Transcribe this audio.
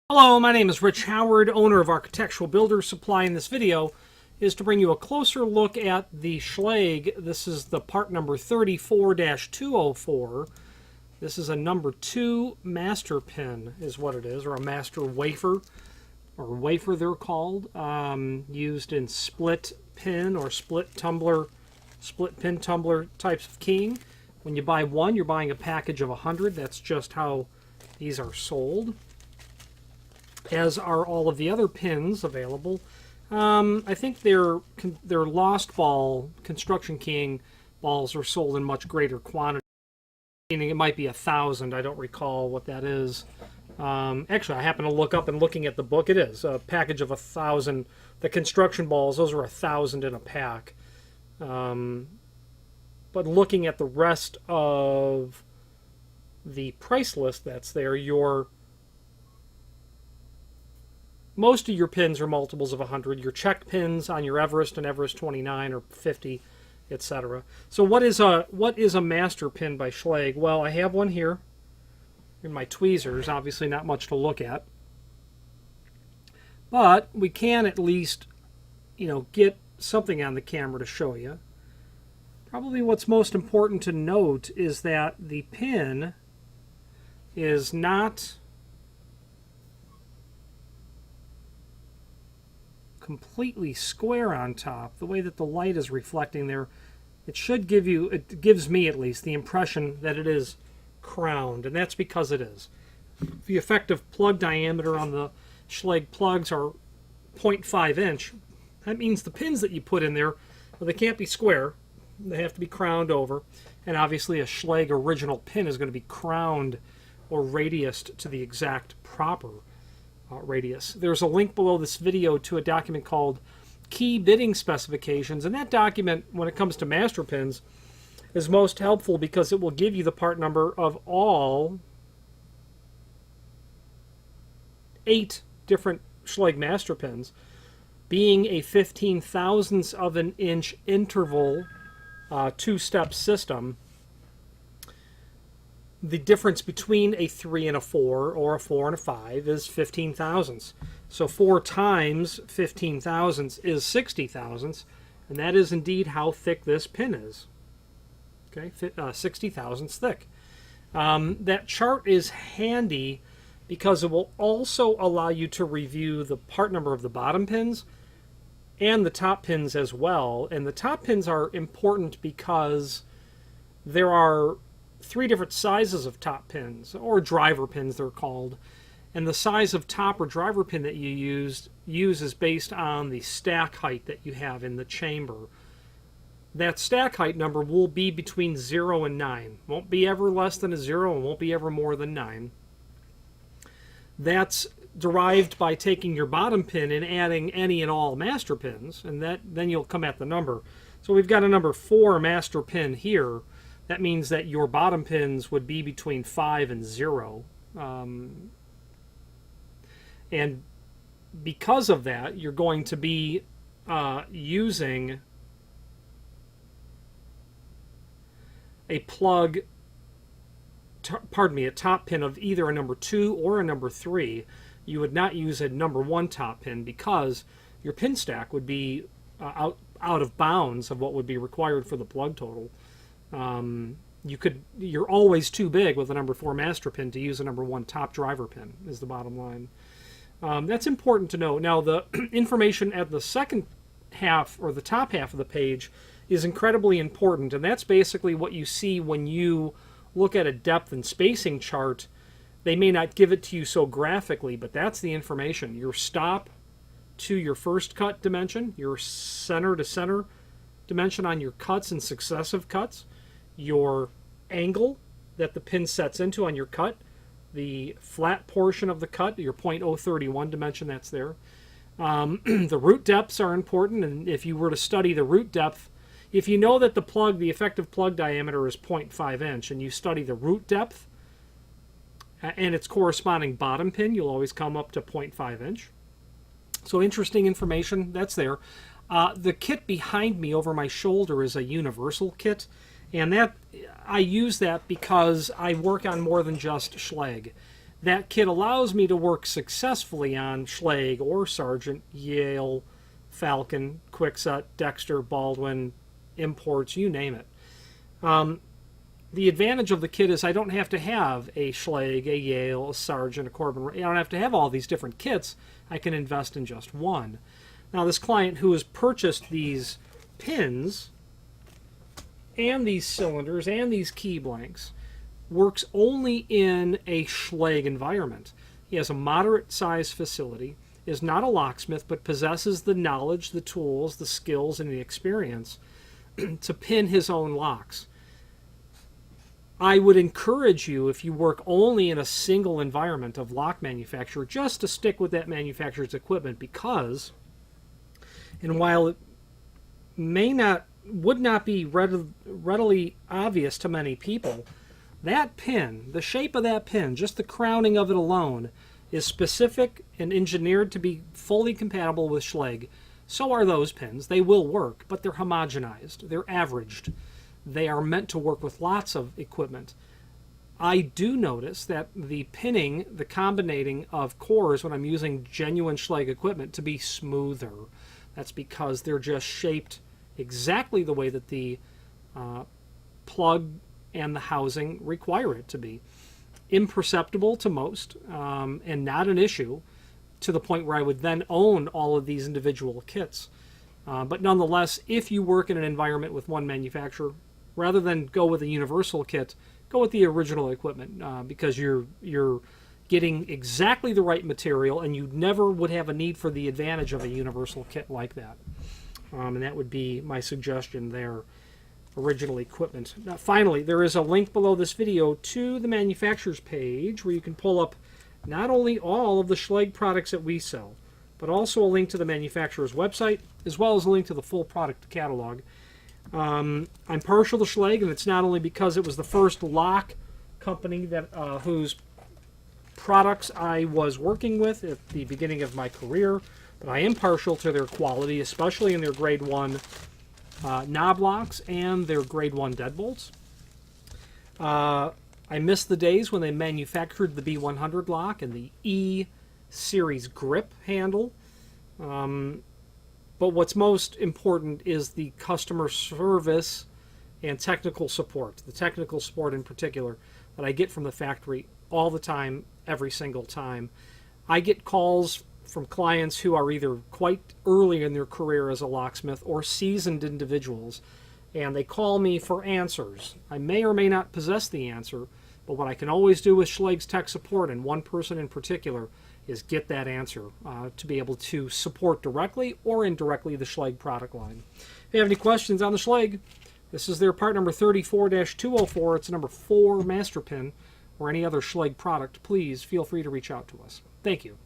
Hello, my name is Rich Howard, owner of Architectural Builders Supply. In this video is to bring you a closer look at the Schlage. This is the part number 34-204. This is a number 2 master pin is what it is, or a master wafer, or wafer they're called, used in split pin or split pin tumbler types of keying. When you buy one, you're buying a package of 100. That's just how these are sold, as are all of the other pins available. I think their Lost Ball construction keying balls are sold in much greater quantity. Meaning it might be 1,000. I don't recall what that is. Actually, I happen to look up and looking at the book. It is a package of 1,000. The construction balls, those are 1,000 in a pack. But looking at the rest of the price list that's there, most of your pins are multiples of 100. Your check pins on your Everest and Everest 29 or 50, etc. So what is a master pin by Schlage? Well, I have one here in my tweezers. Obviously not much to look at, but we can at least, get something on the camera to show you. Probably what's most important to note is that the pin is not completely square on top. The way that the light is reflecting there, it gives me at least the impression that it is crowned, and that's because it is. The effective plug diameter on the Schlage plugs are 0.5 inch. That means the pins that you put in there, well, they can't be square. They have to be crowned over, and obviously a Schlage original pin is going to be crowned or radiused to the exact proper radius. There's a link below this video to a document called Key Bidding Specifications, and that document, when it comes to master pins, is most helpful because it will give you the part number of all 8 different Schlage master pins, being a 15 thousandths of an inch interval two-step system. The difference between a 3 and a 4, or a 4 and a 5, is 15 thousandths. So 4 times 15 thousandths is 60 thousandths, and that is indeed how thick this pin is. Okay, 60 thousandths thick. That chart is handy because it will also allow you to review the part number of the bottom pins and the top pins as well. And the top pins are important because there are 3 different sizes of top pins, or driver pins they're called, and the size of top or driver pin that you use is based on the stack height that you have in the chamber. That stack height number will be between 0 and 9. Won't be ever less than a 0 and won't be ever more than 9. That's derived by taking your bottom pin and adding any and all master pins, and then you'll come at the number. So we've got a number 4 master pin here. That means that your bottom pins would be between 5 and 0. And because of that, you're going to be using a plug, a top pin of either a number 2 or a number 3. You would not use a number 1 top pin because your pin stack would be out of bounds of what would be required for the plug total. You're always too big with a number 4 master pin to use a number 1 top driver pin, is the bottom line. That's important to know. Now, the information at the second half, or the top half of the page, is incredibly important, and that's basically what you see when you look at a depth and spacing chart. They may not give it to you so graphically, but that's the information. Your stop to your first cut dimension, your center to center dimension on your cuts and successive cuts, your angle that the pin sets into on your cut, the flat portion of the cut, your .031 dimension that's there. The root depths are important, and if you were to study the root depth, if you know that the effective plug diameter is 0.5 inch, and you study the root depth and its corresponding bottom pin, you'll always come up to 0.5 inch. So interesting information that's there. The kit behind me over my shoulder is a universal kit, and that I use that because I work on more than just Schlage. That kit allows me to work successfully on Schlage or Sargent, Yale, Falcon, Kwikset, Dexter, Baldwin, imports, you name it. The advantage of the kit is I don't have to have a Schlage, a Yale, a Sargent, a Corbin. I don't have to have all these different kits. I can invest in just one. Now, this client who has purchased these pins and these cylinders and these key blanks works only in a Schlage environment. He has a moderate-sized facility, is not a locksmith, but possesses the knowledge, the tools, the skills, and the experience to pin his own locks. I would encourage you, if you work only in a single environment of lock manufacturer, just to stick with that manufacturer's equipment, because, and while it would not be readily obvious to many people, that pin, the shape of that pin, just the crowning of it alone, is specific and engineered to be fully compatible with Schlage. So are those pins. They will work, but they're homogenized. They're averaged. They are meant to work with lots of equipment. I do notice that the pinning, the combinating of cores when I'm using genuine Schlage equipment to be smoother. That's because they're just shaped exactly the way that the plug and the housing require it to be. Imperceptible to most, and not an issue to the point where I would then own all of these individual kits. But nonetheless, if you work in an environment with one manufacturer, rather than go with a universal kit, go with the original equipment, because you're getting exactly the right material, and you never would have a need for the advantage of a universal kit like that. And that would be my suggestion there. Original equipment. Now, finally, there is a link below this video to the manufacturer's page where you can pull up not only all of the Schlage products that we sell, but also a link to the manufacturer's website, as well as a link to the full product catalog. I'm partial to Schlage, and it's not only because it was the first lock company that whose products I was working with at the beginning of my career, but I am partial to their quality, especially in their grade 1 knob locks and their grade 1 deadbolts. I miss the days when they manufactured the B100 lock and the E series grip handle. But what's most important is the customer service and technical support, the technical support in particular, that I get from the factory all the time, every single time. I get calls from clients who are either quite early in their career as a locksmith or seasoned individuals, and they call me for answers. I may or may not possess the answer, but what I can always do with Schlage's tech support, and one person in particular, is get that answer to be able to support directly or indirectly the Schlage product line. If you have any questions on the Schlage, this is their part number 34-204. It's number 4 master pin, or any other Schlage product. Please feel free to reach out to us. Thank you.